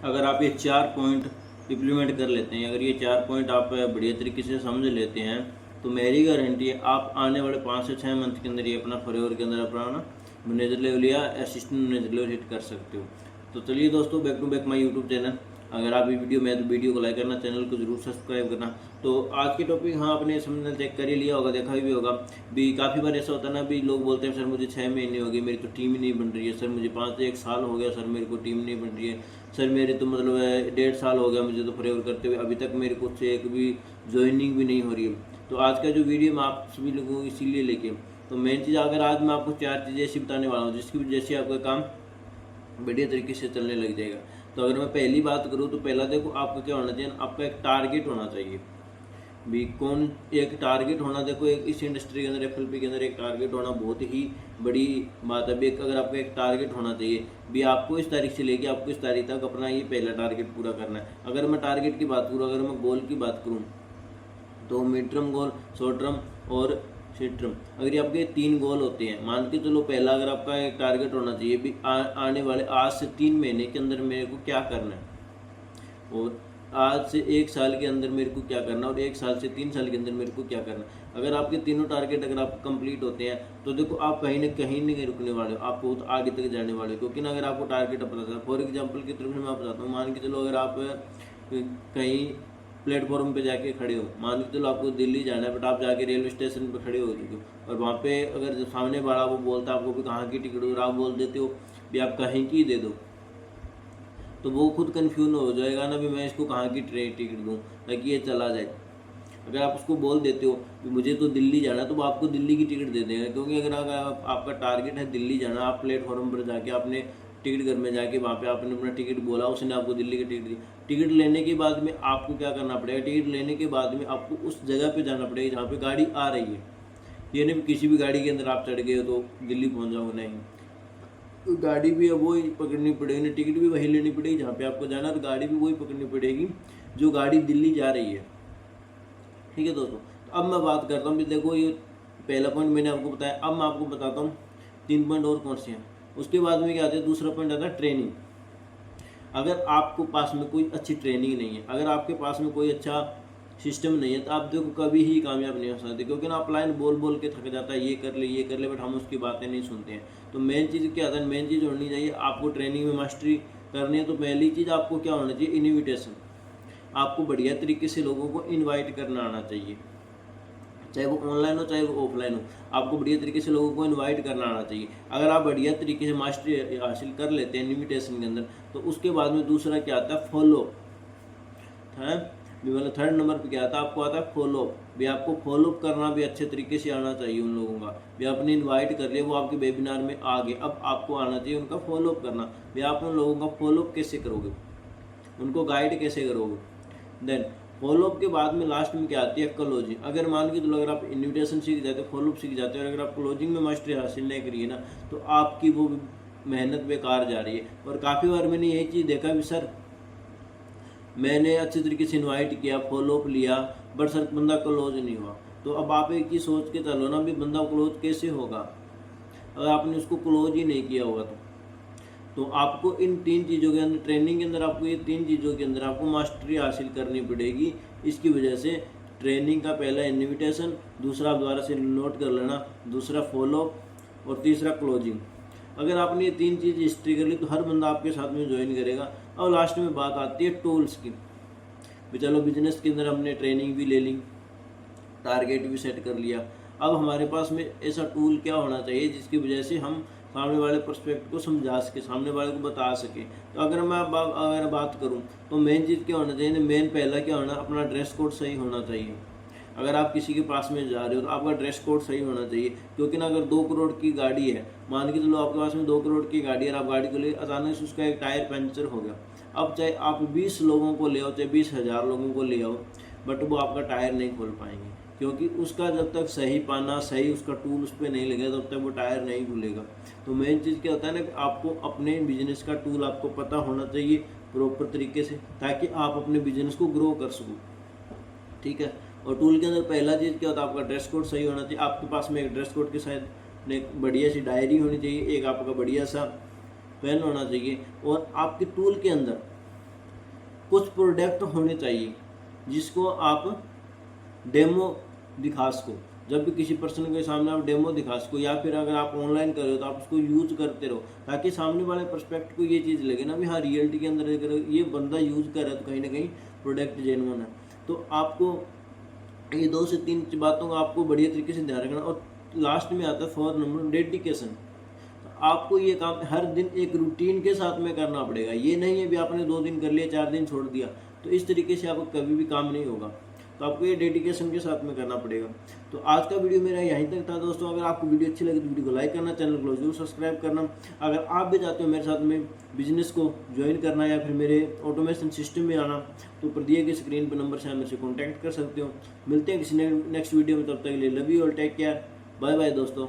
अगर आप ये 4 पॉइंट इम्प्लीमेंट कर लेते हैं, अगर ये 4 पॉइंट आप बढ़िया तरीके से समझ लेते हैं, तो मेरी गारंटी है आप आने वाले 5 से 6 मंथ के अंदर ये अपना फॉरएवर के अंदर अपना मैनेजर लेवल या असिस्टेंट मैनेजर लेवल हिट कर सकते हो। तो चलिए दोस्तों, back to back my YouTube channel. अगर आप ये वीडियो में तो वीडियो को लाइक करना, चैनल को जरूर सब्सक्राइब करना। तो आज की टॉपिक हाँ आपने समझना चेक कर ही लिया होगा, देखा भी होगा भी। काफ़ी बार ऐसा होता है ना भी, लोग बोलते हैं सर मुझे 6 महीने हो गए, मेरी तो टीम ही नहीं बन रही है, सर मुझे 5 से 1 साल हो गया, सर मेरे को टीम नहीं बन रही है, सर मेरे तो मतलब 1.5 साल हो गया मुझे तो फॉरएवर करते हुए, अभी तक मेरे को से एक भी ज्वाइनिंग भी नहीं हो रही है। तो आज का जो वीडियो मैं आप सभी लोगों को इसीलिए लेके, तो मेन चीज़ अगर आज मैं आपको 4 चीज़ें ऐसी बताने वाला हूँ जिसकी वजह से आपका काम बढ़िया तरीके से चलने लग जाएगा। तो अगर मैं पहली बात करूँ तो पहला देखो आपका क्या होना चाहिए, आपका एक टारगेट होना चाहिए भी। कौन एक टारगेट होना, देखो एक इस इंडस्ट्री के अंदर एफएलपी के अंदर एक टारगेट होना बहुत ही बड़ी बात है भी। अगर आपका एक टारगेट होना चाहिए भी, आपको इस तारीख से लेके आपको इस तारीख तक अपना ये पहला टारगेट पूरा करना है। अगर मैं टारगेट की बात करूँ, अगर मैं गोल की बात करूँ, तो mid term goal, short term और शॉर्ट टर्म, अगर ये आपके 3 गोल होते हैं, मान के चलो पहला अगर आपका एक टारगेट होना चाहिए भी आने वाले आज से 3 महीने के अंदर मेरे को क्या करना है, और आज से 1 साल के अंदर मेरे को क्या करना है, और 1 साल से 3 साल के अंदर मेरे को क्या करना है। अगर आपके तीनों टारगेट अगर आप कंप्लीट होते हैं तो देखो आप कहीं ना कहीं नहीं रुकने वाले हो, आप बहुत आगे तक जाने वाले हो। क्योंकि ना अगर आपको टारगेट अपना था, फॉर एग्जाम्पल की तरफ से मैं बताता हूँ, मान के चलो अगर आप कहीं प्लेटफॉर्म पे जाके खड़े हो, मान के चलो आपको दिल्ली जाना है, बट आप जाके रेलवे स्टेशन पे खड़े हो चुके हो, और वहाँ पे अगर जो सामने वाला वो बोलता है आपको भी कहाँ की टिकट, और आप बोल देते हो भी आप कहीं की दे दो, तो वो खुद कन्फ्यूज हो जाएगा ना भी मैं इसको कहाँ की ट्रेन टिकट दूँ ताकि ये चला जाए। अगर आप उसको बोल देते हो कि मुझे तो दिल्ली जाना है, तो वो आपको दिल्ली की टिकट दे देंगे। क्योंकि अगर आपका टारगेट है दिल्ली जाना, आप प्लेटफॉर्म पर जाके आपने टिकट घर में जाके वहाँ पे आपने अपना टिकट बोला, उसने आपको दिल्ली की टिकट दी। टिकट लेने के बाद में आपको क्या करना पड़ेगा, टिकट लेने के बाद में आपको उस जगह पे जाना पड़ेगा जहाँ पे गाड़ी आ रही है। ये नहीं किसी भी गाड़ी के अंदर आप चढ़ गए हो तो दिल्ली पहुँच जाओगे, नहीं, तो गाड़ी भी अब वही पकड़नी पड़ेगी, टिकट भी वही लेनी पड़ेगी जहाँ पे आपको जाना, तो गाड़ी भी वही पकड़नी पड़ेगी जो गाड़ी दिल्ली जा रही है। ठीक है दोस्तों, तो अब मैं बात करता हूँ, देखो ये पहला पॉइंट मैंने आपको बताया। अब मैं आपको बताता हूँ 3 पॉइंट और कौन से हैं। उसके बाद में क्या आता है, दूसरा पॉइंट आता है ट्रेनिंग। अगर आपको पास में कोई अच्छी ट्रेनिंग नहीं है, अगर आपके पास में कोई अच्छा सिस्टम नहीं है, तो आप देखो कभी ही कामयाब नहीं हो सकते। क्योंकि ना अपलाइन बोल बोल के थक जाता है, ये कर ले ये कर ले, बट हम उसकी बातें नहीं सुनते हैं। तो मेन चीज़ क्या आता है, मेन चीज़ होनी चाहिए आपको ट्रेनिंग में मास्टरी करनी है। तो पहली चीज़ आपको क्या होना चाहिए, इन्विटेशन। आपको बढ़िया तरीके से लोगों को इनवाइट करना आना चाहिए, चाहे वो ऑनलाइन हो चाहे वो ऑफलाइन हो, आपको बढ़िया तरीके से लोगों को इनवाइट करना आना चाहिए। अगर आप बढ़िया तरीके से मास्टरी हासिल कर लेते हैं इनविटेशन के अंदर, तो उसके बाद में दूसरा क्या आता है, फॉलो है। मतलब 3rd नंबर पे क्या आता है, आपको आता है फॉलोअप भी। आपको फॉलोअप करना भी अच्छे तरीके से आना चाहिए उन लोगों का भी। आपने इनवाइट कर लिया, वो आपके वेबिनार में आ गए, अब आपको आना चाहिए उनका फॉलोअप करना भी। आप उन लोगों का फॉलोअप कैसे करोगे, उनको गाइड कैसे करोगे। देन फॉलोअप के बाद में लास्ट में क्या आती है, क्लोजिंग। अगर मान के चलो अगर आप इन्विटेशन सीख जाते हो, फॉलोअप सीख जाते हो, और अगर आप क्लोजिंग में मास्टरी हासिल नहीं करिए ना, तो आपकी वो मेहनत बेकार जा रही है। और काफ़ी बार मैंने यही चीज़ देखा भी, सर मैंने अच्छे तरीके से इनवाइट किया, फॉलोअप लिया, बट सर बंदा क्लोज नहीं हुआ। तो अब आप एक चीज़ सोच के चलो ना भी, बंदा क्लोज कैसे होगा अगर आपने उसको क्लोज ही नहीं किया होगा। तो आपको इन 3 चीज़ों के अंदर, ट्रेनिंग के अंदर आपको ये 3 चीज़ों के अंदर आपको मास्टरी हासिल करनी पड़ेगी। इसकी वजह से ट्रेनिंग का पहला इन्विटेशन, दूसरा आप दोबारा से नोट कर लेना, दूसरा फॉलोअप और तीसरा क्लोजिंग। अगर आपने ये 3 चीज़ हिस्ट्री कर ली तो हर बंदा आपके साथ में ज्वाइन करेगा। और लास्ट में बात आती है टूल्स की भी। चलो बिजनेस के अंदर हमने ट्रेनिंग भी ले ली, टारगेट भी सेट कर लिया, अब हमारे पास में ऐसा टूल क्या होना चाहिए जिसकी वजह से हम सामने वाले प्रोस्पेक्ट को समझा सके, सामने वाले को बता सके। तो अगर मैं अगर बात करूं तो मेन चीज़ क्या होना चाहिए, मेन पहला क्या होना, अपना ड्रेस कोड सही होना चाहिए। अगर आप किसी के पास में जा रहे हो तो आपका ड्रेस कोड सही होना चाहिए। क्योंकि ना अगर 2 करोड़ की गाड़ी है, मान के चलो आपके पास में 2 करोड़ की गाड़ी है, और आप गाड़ी को ले अचानक से उसका एक टायर पंचर हो गया, अब चाहे आप 20 लोगों को ले आओ, चाहे 20,000 लोगों को ले आओ, बट वो आपका टायर नहीं खोल पाएंगे। क्योंकि उसका जब तक सही पाना, सही उसका टूल उस पर नहीं लगेगा, तब तक वो टायर नहीं खुलेगा। तो मेन चीज़ क्या होता है ना कि आपको अपने बिजनेस का टूल आपको पता होना चाहिए प्रॉपर तरीके से, ताकि आप अपने बिजनेस को ग्रो कर सको। ठीक है, और टूल के अंदर पहला चीज़ क्या होता है, आपका ड्रेस कोड सही होना चाहिए। आपके पास में एक ड्रेस कोड के साथ एक बढ़िया सी डायरी होनी चाहिए, एक आपका बढ़िया सा पेन होना चाहिए, और आपके टूल के अंदर कुछ प्रोडक्ट होने चाहिए जिसको आप डेमो दिखा सको। जब भी किसी पर्सन के सामने आप डेमो दिखा सको, या फिर अगर आप ऑनलाइन कर रहे हो तो आप उसको यूज करते रहो, ताकि सामने वाले पर्सपेक्ट को ये चीज़ लगे ना भी हाँ रियलिटी के अंदर अगर ये बंदा यूज कर रहा है तो कहीं ना कहीं प्रोडक्ट जेन्युइन है। तो आपको ये 2 से 3 बातों का आपको बढ़िया तरीके से ध्यान रखना। और लास्ट में आता है 4 नंबर डेडिकेशन। आपको ये काम हर दिन एक रूटीन के साथ में करना पड़ेगा। ये नहीं है भी आपने 2 दिन कर लिया 4 दिन छोड़ दिया, तो इस तरीके से आपको कभी भी काम नहीं होगा। तो आपको ये डेडिकेशन के साथ में करना पड़ेगा। तो आज का वीडियो मेरा यहीं तक था दोस्तों। अगर आपको वीडियो अच्छी लगी तो वीडियो को लाइक करना, चैनल को जरूर सब्सक्राइब करना। अगर आप भी चाहते हो मेरे साथ में बिजनेस को ज्वाइन करना या फिर मेरे ऑटोमेशन सिस्टम में आना, तो ऊपर दिए गए स्क्रीन पर नंबर से आप मेरे से कॉन्टैक्ट कर सकते हो। मिलते हैं किसी नेक्स्ट वीडियो में, तब तक के लिए लव यू और टेक केयर, बाय बाय दोस्तों।